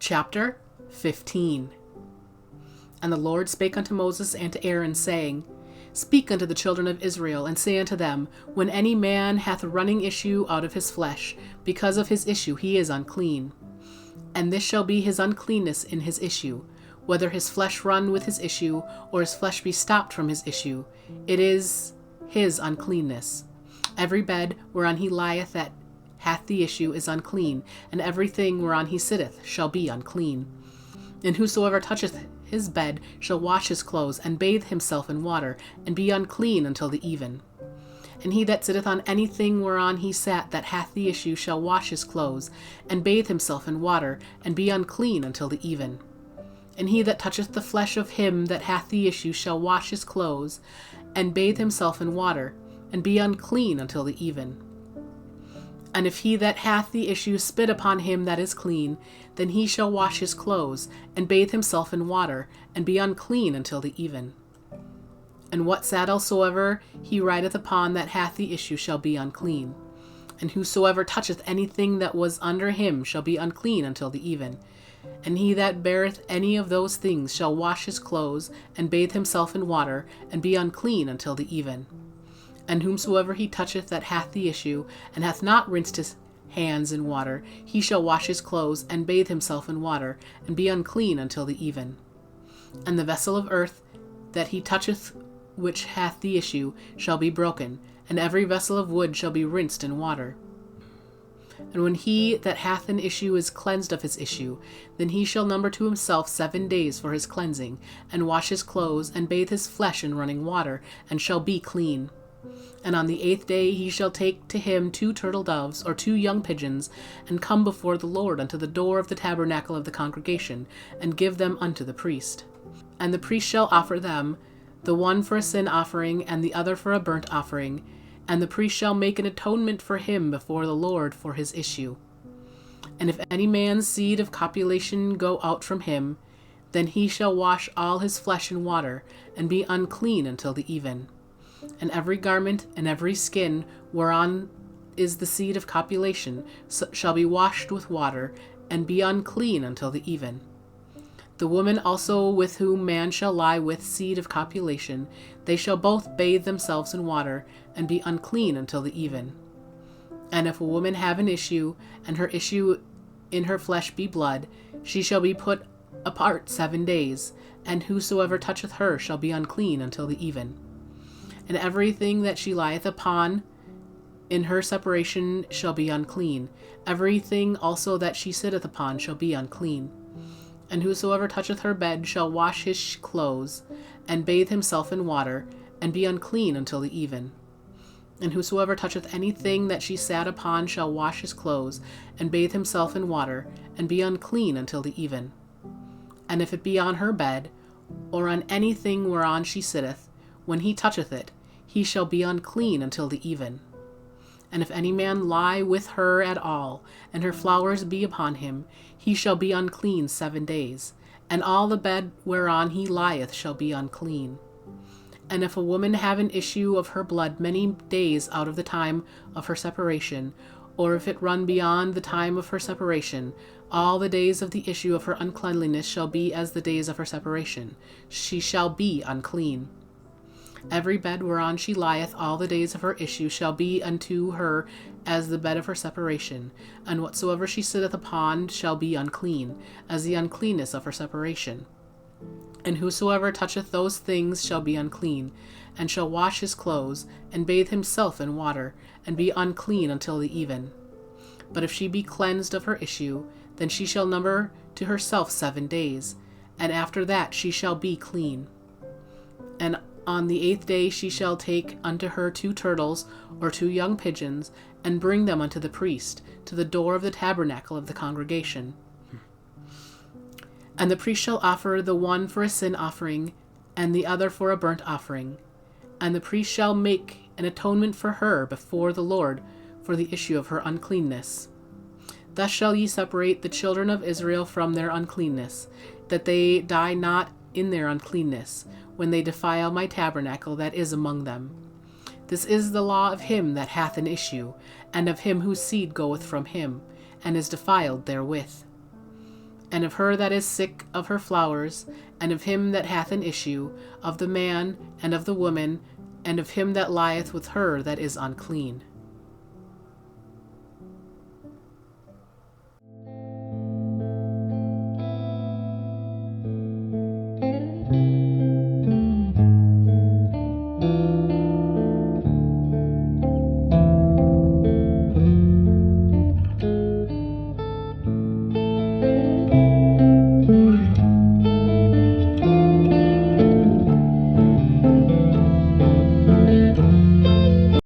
Chapter 15. And the Lord spake unto Moses and to Aaron, saying, Speak unto the children of Israel, and say unto them, When any man hath a running issue out of his flesh, because of his issue he is unclean. And this shall be his uncleanness in his issue, whether his flesh run with his issue, or his flesh be stopped from his issue, it is his uncleanness. Every bed whereon he lieth that hath the issue is unclean, and everything whereon he sitteth shall be unclean. And whosoever toucheth his bed shall wash his clothes, and bathe himself in water, and be unclean until the even. And he that sitteth on anything whereon he sat that hath the issue shall wash his clothes, and bathe himself in water, and be unclean until the even. And he that toucheth the flesh of him that hath the issue shall wash his clothes, and bathe himself in water, and be unclean until the even. And if he that hath the issue spit upon him that is clean, then he shall wash his clothes, and bathe himself in water, and be unclean until the even. And what saddle soever he rideth upon that hath the issue shall be unclean. And whosoever toucheth anything that was under him shall be unclean until the even. And he that beareth any of those things shall wash his clothes, and bathe himself in water, and be unclean until the even. And whomsoever he toucheth that hath the issue, and hath not rinsed his hands in water, he shall wash his clothes, and bathe himself in water, and be unclean until the even. And the vessel of earth that he toucheth which hath the issue shall be broken, and every vessel of wood shall be rinsed in water. And when he that hath an issue is cleansed of his issue, then he shall number to himself 7 days for his cleansing, and wash his clothes, and bathe his flesh in running water, and shall be clean. And on the 8th day he shall take to him 2 turtle doves, or 2 young pigeons, and come before the Lord unto the door of the tabernacle of the congregation, and give them unto the priest. And the priest shall offer them, the one for a sin offering, and the other for a burnt offering, and the priest shall make an atonement for him before the Lord for his issue. And if any man's seed of copulation go out from him, then he shall wash all his flesh in water, and be unclean until the even. And every garment and every skin whereon is the seed of copulation shall be washed with water, and be unclean until the even. The woman also with whom man shall lie with seed of copulation, they shall both bathe themselves in water, and be unclean until the even. And if a woman have an issue, and her issue in her flesh be blood, she shall be put apart 7 days, and whosoever toucheth her shall be unclean until the even. And everything that she lieth upon in her separation shall be unclean. Everything also that she sitteth upon shall be unclean. And whosoever toucheth her bed shall wash his clothes, and bathe himself in water, and be unclean until the even. And whosoever toucheth anything that she sat upon shall wash his clothes, and bathe himself in water, and be unclean until the even. And if it be on her bed, or on anything whereon she sitteth, when he toucheth it, he shall be unclean until the even. And if any man lie with her at all, and her flowers be upon him, he shall be unclean 7 days, and all the bed whereon he lieth shall be unclean. And if a woman have an issue of her blood many days out of the time of her separation, or if it run beyond the time of her separation, all the days of the issue of her uncleanliness shall be as the days of her separation. She shall be unclean. Every bed whereon she lieth all the days of her issue shall be unto her as the bed of her separation, and whatsoever she sitteth upon shall be unclean, as the uncleanness of her separation. And whosoever toucheth those things shall be unclean, and shall wash his clothes, and bathe himself in water, and be unclean until the even. But if she be cleansed of her issue, then she shall number to herself 7 days, and after that she shall be clean. And on the 8th day she shall take unto her 2 turtles, or 2 young pigeons, and bring them unto the priest, to the door of the tabernacle of the congregation. And the priest shall offer the one for a sin offering, and the other for a burnt offering. And the priest shall make an atonement for her before the Lord for the issue of her uncleanness. Thus shall ye separate the children of Israel from their uncleanness, that they die not in their uncleanness, when they defile my tabernacle that is among them. This is the law of him that hath an issue, and of him whose seed goeth from him, and is defiled therewith. and of her that is sick of her flowers, and of him that hath an issue, of the man, and of the woman, and of him that lieth with her that is unclean.